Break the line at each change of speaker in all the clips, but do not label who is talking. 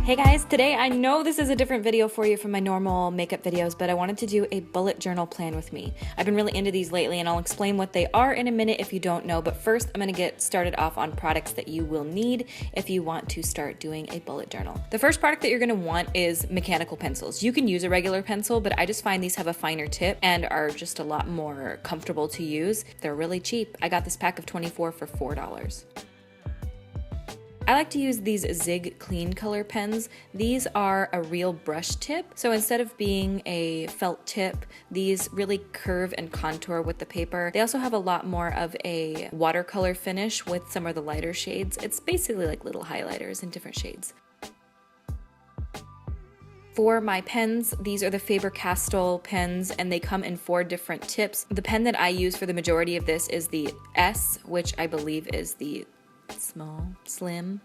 Hey guys, today I know this is a different video for you from my normal makeup videos, but I wanted to do a bullet journal plan with me. I've been really into these lately and I'll explain what they are in a minute if you don't know, but first I'm going to get started off on products that you will need if you want to start doing a bullet journal. The first product that you're going to want is mechanical pencils. You can use a regular pencil, but I just find these have a finer tip and are just a lot more comfortable to use. They're really cheap. I got this pack of 24 for $4. I like to use these Zig Clean Color pens. These are a real brush tip. So instead of being a felt tip, these really curve and contour with the paper. They also have a lot more of a watercolor finish with some of the lighter shades. It's basically like little highlighters in different shades. For my pens, these are the Faber Castel pens and they come in 4 different tips. The pen that I use for the majority of this is the S, which I believe is the slim.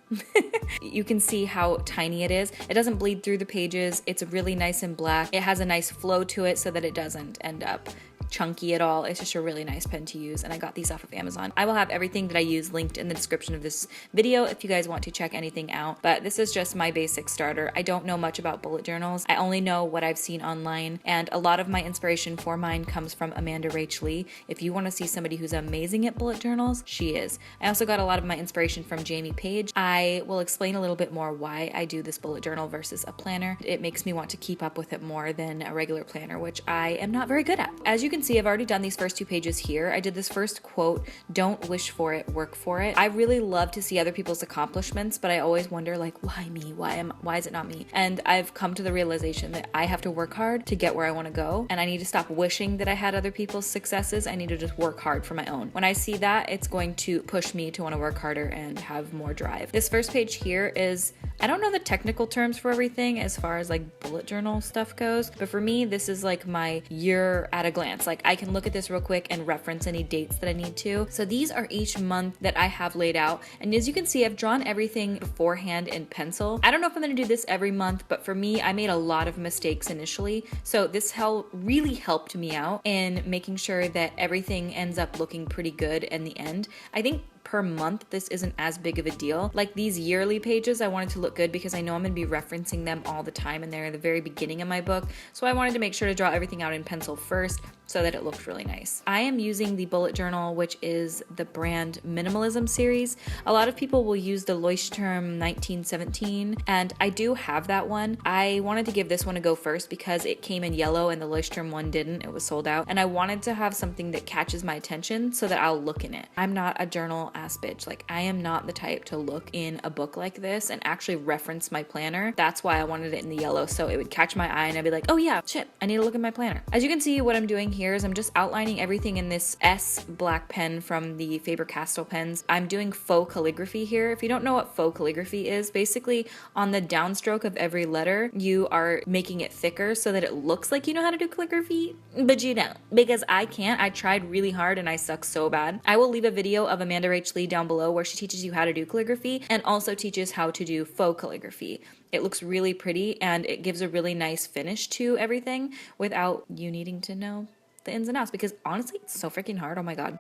You can see how tiny it is. It doesn't bleed through the pages. It's really nice and black. It has a nice flow to it so that it doesn't end up chunky at all. It's just a really nice pen to use, and I got these off of Amazon. I will have everything that I use linked in the description of this video if you guys want to check anything out, but this is just my basic starter. I don't know much about bullet journals. I only know what I've seen online, and a lot of my inspiration for mine comes from Amanda Rach Lee. If you want to see somebody who's amazing at bullet journals, she is. I also got a lot of my inspiration from PAIGE. I will explain a little bit more why I do this bullet journal versus a planner. It makes me want to keep up with it more than a regular planner, which I am not very good at. As you can see, I've already done these first 2 pages here. I did this first quote, "Don't wish for it, work for it." I really love to see other people's accomplishments, but I always wonder, like, why me? Why is it not me? And I've come to the realization that I have to work hard to get where I want to go, and I need to stop wishing that I had other people's successes. I need to just work hard for my own. When I see that, it's going to push me to want to work harder and have more drive. This first page here is, I don't know the technical terms for everything as far as like bullet journal stuff goes, but for me, this is like my year at a glance. Like, I can look at this real quick and reference any dates that I need to. So these are each month that I have laid out. And as you can see, I've drawn everything beforehand in pencil. I don't know if I'm gonna do this every month, but for me, I made a lot of mistakes initially. So this really helped me out in making sure that everything ends up looking pretty good in the end. I think per month, this isn't as big of a deal. Like these yearly pages, I wanted to look good because I know I'm gonna be referencing them all the time and they're at the very beginning of my book. So I wanted to make sure to draw everything out in pencil first so that it looked really nice. I am using the bullet journal, which is the brand Minimalism series. A lot of people will use the Leuchtturm 1917, and I do have that one. I wanted to give this one a go first because it came in yellow and the Leuchtturm one didn't. It was sold out, and I wanted to have something that catches my attention so that I'll look in it. I'm not a journal ass bitch. Like, I am not the type to look in a book like this and actually reference my planner. That's why I wanted it in the yellow, so it would catch my eye and I'd be like, oh yeah, shit, I need to look at my planner. As you can see, what I'm doing here is I'm just outlining everything in this S black pen from the Faber Castel pens. I'm doing faux calligraphy here. If you don't know what faux calligraphy is, basically on the downstroke of every letter, you are making it thicker so that it looks like you know how to do calligraphy, but you don't, because I can't. I tried really hard and I suck so bad. I will leave a video of Amanda Rach Lee down below where she teaches you how to do calligraphy and also teaches how to do faux calligraphy. It looks really pretty and it gives a really nice finish to everything without you needing to know the ins and outs, because honestly, it's so freaking hard. Oh my god.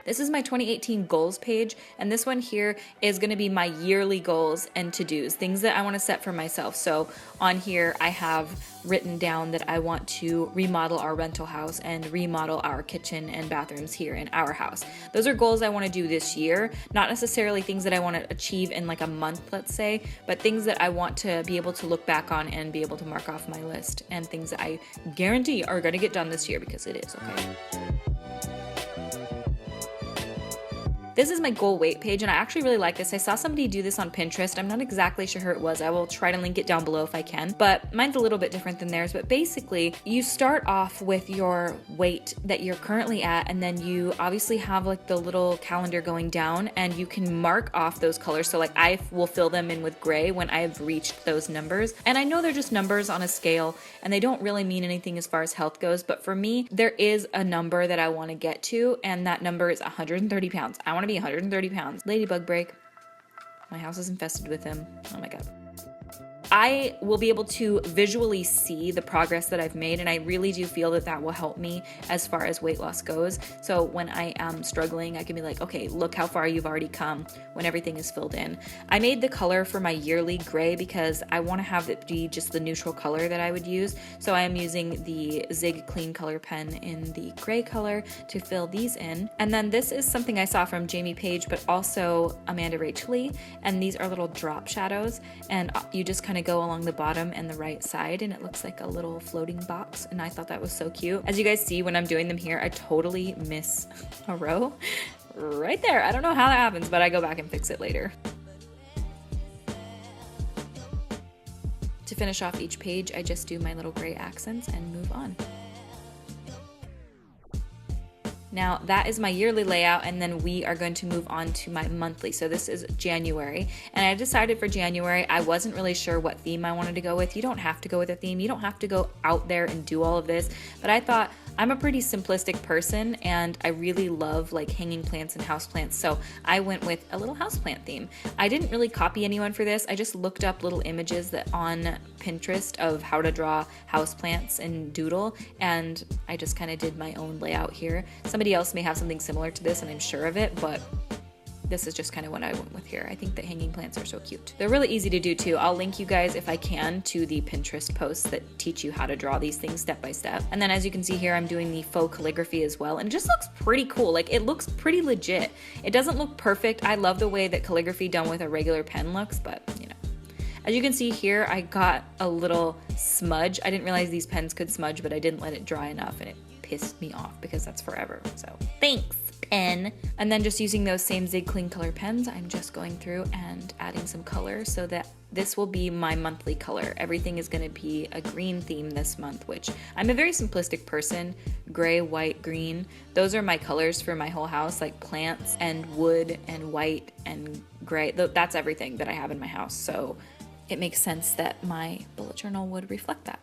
This is my 2018 goals page, and this one here is going to be my yearly goals and to-dos, things that I want to set for myself. So on here, I have written down that I want to remodel our rental house and remodel our kitchen and bathrooms here in our house. Those are goals I want to do this year, not necessarily things that I want to achieve in like a month, let's say, but things that I want to be able to look back on and be able to mark off my list, and things that I guarantee are going to get done this year because it is, okay? This is my goal weight page, and I actually really like this. I saw somebody do this on Pinterest. I'm not exactly sure who it was. I will try to link it down below if I can, but mine's a little bit different than theirs. But basically, you start off with your weight that you're currently at, and then you obviously have like the little calendar going down, and you can mark off those colors. So like I will fill them in with gray when I've reached those numbers. And I know they're just numbers on a scale, and they don't really mean anything as far as health goes, but for me, there is a number that I want to get to, and that number is 130 pounds. I want to be 130 pounds. Ladybug break. My house is infested with him. Oh my god. I will be able to visually see the progress that I've made, and I really do feel that that will help me as far as weight loss goes. So when I am struggling, I can be like, okay, look how far you've already come when everything is filled in. I made the color for my yearly gray because I want to have it be just the neutral color that I would use. So I am using the Zig Clean Color pen in the gray color to fill these in. And then this is something I saw from Jamie Page, but also Amanda Rachel Lee, and these are little drop shadows, and you just kind of go along the bottom and the right side, and it looks like a little floating box, and I thought that was so cute. As you guys see, when I'm doing them here, I totally miss a row right there. I don't know how that happens, but I go back and fix it later. To finish off each page, I just do my little gray accents and move on. Now that is my yearly layout, and then we are going to move on to my monthly. So this is January, and I decided for January, I wasn't really sure what theme I wanted to go with. You don't have to go with a theme. You don't have to go out there and do all of this, but I thought I'm a pretty simplistic person, and I really love like hanging plants and houseplants. So I went with a little houseplant theme. I didn't really copy anyone for this. I just looked up little images that on Pinterest of how to draw houseplants and doodle, and I just kind of did my own layout here. Somebody else may have something similar to this, and I'm sure of it, but this is just kind of what I went with here. I think that hanging plants are so cute. They're really easy to do too. I'll link you guys, if I can, to the Pinterest posts that teach you how to draw these things step by step. And then as you can see here, I'm doing the faux calligraphy as well, and it just looks pretty cool. Like, it looks pretty legit. It doesn't look perfect. I love the way that calligraphy done with a regular pen looks, but you know. As you can see here, I got a little smudge. I didn't realize these pens could smudge, but I didn't let it dry enough, and it pissed me off because that's forever. So thanks, pen. And then just using those same Zig Clean Color pens, I'm just going through and adding some color so that this will be my monthly color. Everything is going to be a green theme this month, which I'm a very simplistic person. Gray, white, green. Those are my colors for my whole house, like plants and wood and white and gray. That's everything that I have in my house. So it makes sense that my bullet journal would reflect that.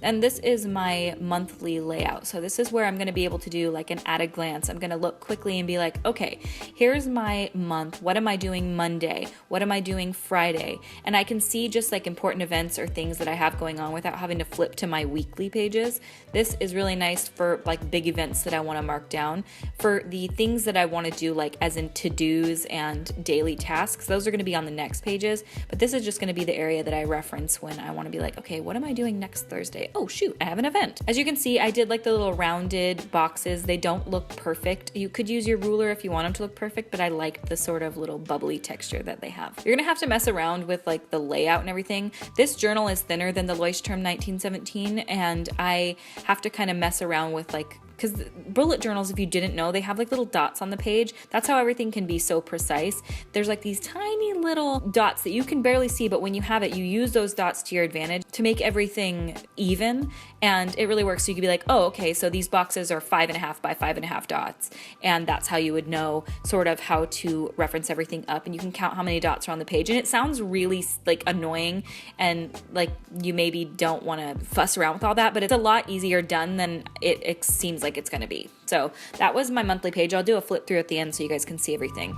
And this is my monthly layout. So this is where I'm gonna be able to do like an at a glance. I'm gonna look quickly and be like, okay, here's my month. What am I doing Monday? What am I doing Friday? And I can see just like important events or things that I have going on without having to flip to my weekly pages. This is really nice for like big events that I wanna mark down. For the things that I wanna do, like as in to-dos and daily tasks, those are gonna be on the next pages. But this is just gonna be the area that I reference when I wanna be like, okay, what am I doing next Thursday? Oh shoot, I have an event. As you can see, I did like the little rounded boxes. They don't look perfect. You could use your ruler if you want them to look perfect, but I liked the sort of little bubbly texture that they have. You're gonna have to mess around with like the layout and everything. This journal is thinner than the Leuchtturm 1917, and I have to kind of mess around with like, because bullet journals, if you didn't know, they have like little dots on the page. That's how everything can be so precise. There's like these tiny little dots that you can barely see, but when you have it, you use those dots to your advantage to make everything even, and it really works. So you could be like, oh, okay, so these boxes are 5.5 by 5.5 dots, and that's how you would know sort of how to reference everything up, and you can count how many dots are on the page. And it sounds really like annoying, and like you maybe don't want to fuss around with all that, but it's a lot easier done than it seems like it's going to be. So that was my monthly page. I'll do a flip through at the end so you guys can see everything.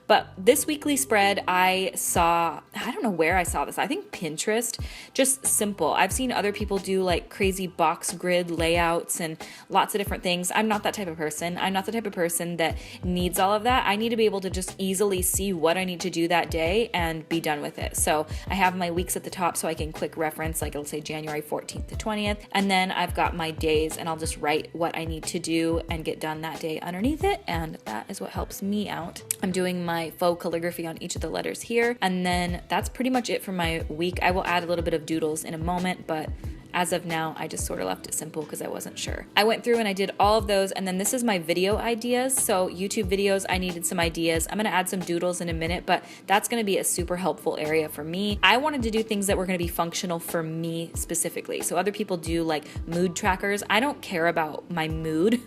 But this weekly spread, I don't know where I saw this. I think Pinterest, just simple. I've seen other people do like crazy box grid layouts and lots of different things. I'm not that type of person. I'm not the type of person that needs all of that. I need to be able to just easily see what I need to do that day and be done with it. So I have my weeks at the top so I can quick reference, like it'll say January 14th to 20th. And then I've got my days, and I'll just write what I need to do and get done that day underneath it. And that is what helps me out. I'm doing my faux calligraphy on each of the letters here, and then that's pretty much it for my week. I will add a little bit of doodles in a moment, but as of now, I just sort of left it simple because I wasn't sure. I went through and I did all of those, and then this is my video ideas. So YouTube videos, I needed some ideas. I'm gonna add some doodles in a minute, but that's gonna be a super helpful area for me. I wanted to do things that were gonna be functional for me specifically. So other people do like mood trackers. I don't care about my mood.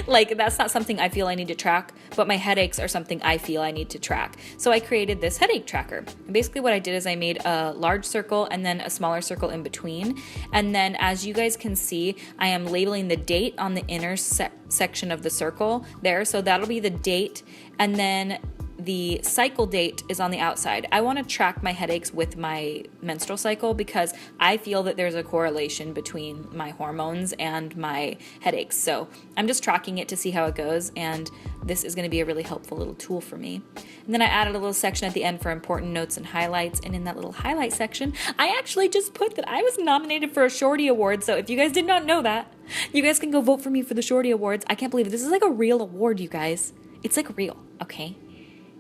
Like, that's not something I feel I need to track, but my headaches are something I feel I need to track. So I created this headache tracker. And basically what I did is I made a large circle and then a smaller circle in between. And then as you guys can see, I am labeling the date on the inner section of the circle there. So that'll be the date. And then the cycle date is on the outside. I want to track my headaches with my menstrual cycle because I feel that there's a correlation between my hormones and my headaches. So I'm just tracking it to see how it goes, and this is going to be a really helpful little tool for me. And then I added a little section at the end for important notes and highlights, and in that little highlight section, I actually just put that I was nominated for a Shorty Award. So if you guys did not know that, you guys can go vote for me for the Shorty Awards. I can't believe it. This is like a real award, you guys. It's like real, okay?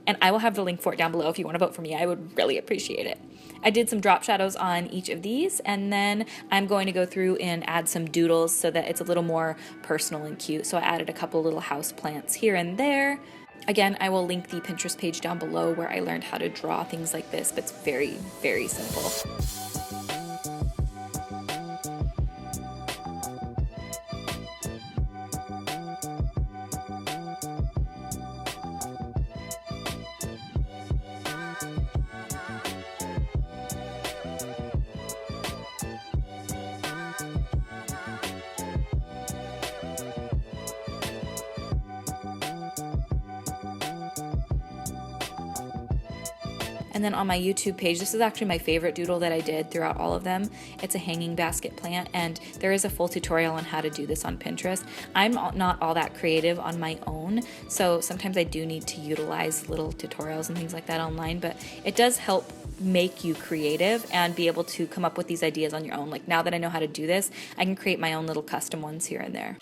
And I will have the link for it down below if you want to vote for me. I would really appreciate it. I did some drop shadows on each of these, and then I'm going to go through and add some doodles so that it's a little more personal and cute. So I added a couple little house plants here and there. Again, I will link the Pinterest page down below where I learned how to draw things like this, but it's very, very simple. And then on my YouTube page, this is actually my favorite doodle that I did throughout all of them. It's a hanging basket plant, and there is a full tutorial on how to do this on Pinterest. I'm not all that creative on my own, so sometimes I do need to utilize little tutorials and things like that online, but it does help make you creative and be able to come up with these ideas on your own. Like, now that I know how to do this, I can create my own little custom ones here and there.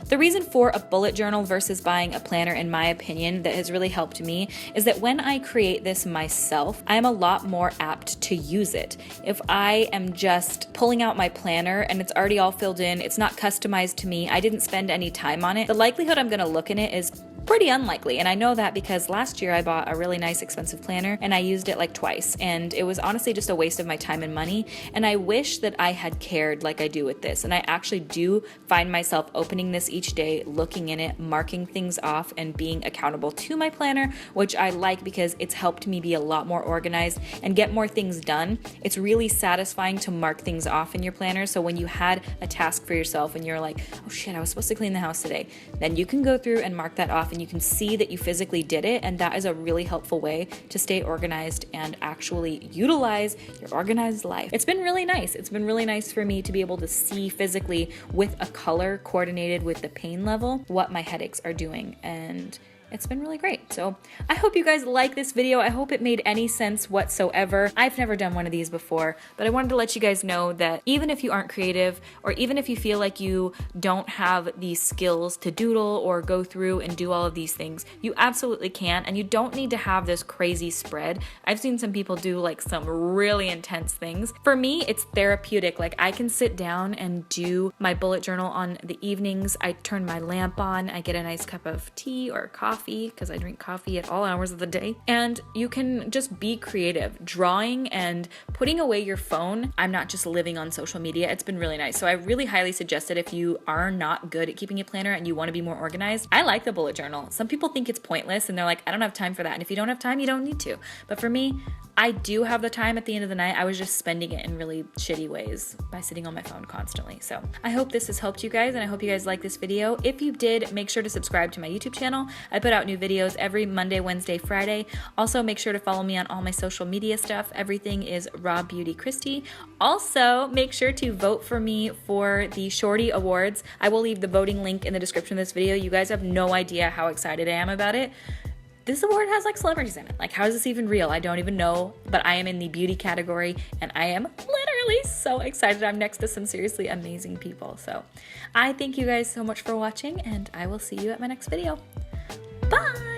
The reason for a bullet journal versus buying a planner, in my opinion, that has really helped me is that when I create this myself, I am a lot more apt to use it. If I am just pulling out my planner and it's already all filled in, it's not customized to me, I didn't spend any time on it, the likelihood I'm gonna look in it is pretty unlikely. And I know that because last year I bought a really nice expensive planner and I used it like twice, and it was honestly just a waste of my time and money. And I wish that I had cared like I do with this. And I actually do find myself opening this each day, looking in it, marking things off, and being accountable to my planner, which I like because it's helped me be a lot more organized and get more things done. It's really satisfying to mark things off in your planner. So when you had a task for yourself and you're like, oh shit, I was supposed to clean the house today, then you can go through and mark that off, and you can see that you physically did it, and that is a really helpful way to stay organized and actually utilize your organized life. It's been really nice. It's been really nice for me to be able to see physically with a color coordinated with the pain level what my headaches are doing, and it's been really great. So I hope you guys like this video. I hope it made any sense whatsoever. I've never done one of these before, but I wanted to let you guys know that even if you aren't creative, or even if you feel like you don't have the skills to doodle or go through and do all of these things, you absolutely can, and you don't need to have this crazy spread. I've seen some people do like some really intense things. For me, it's therapeutic. Like, I can sit down and do my bullet journal on the evenings. I turn my lamp on, I get a nice cup of tea or coffee, because I drink coffee at all hours of the day, and you can just be creative. Drawing and putting away your phone. I'm not just living on social media. It's been really nice. So I really highly suggest it if you are not good at keeping a planner and you want to be more organized. I like the bullet journal. Some people think it's pointless and they're like, I don't have time for that. And if you don't have time, you don't need to. But for me, I do have the time at the end of the night. I was just spending it in really shitty ways by sitting on my phone constantly. So I hope this has helped you guys, and I hope you guys like this video. If you did, make sure to subscribe to my YouTube channel. I put out new videos every Monday, Wednesday, Friday. Also, make sure to follow me on all my social media stuff. Everything is RawBeautyKristi. Also, make sure to vote for me for the Shorty Awards. I will leave the voting link in the description of this video. You guys have no idea how excited I am about it. This award has like celebrities in it. Like, how is this even real? I don't even know, but I am in the beauty category and I am literally so excited. I'm next to some seriously amazing people. So I thank you guys so much for watching, and I will see you at my next video. Bye!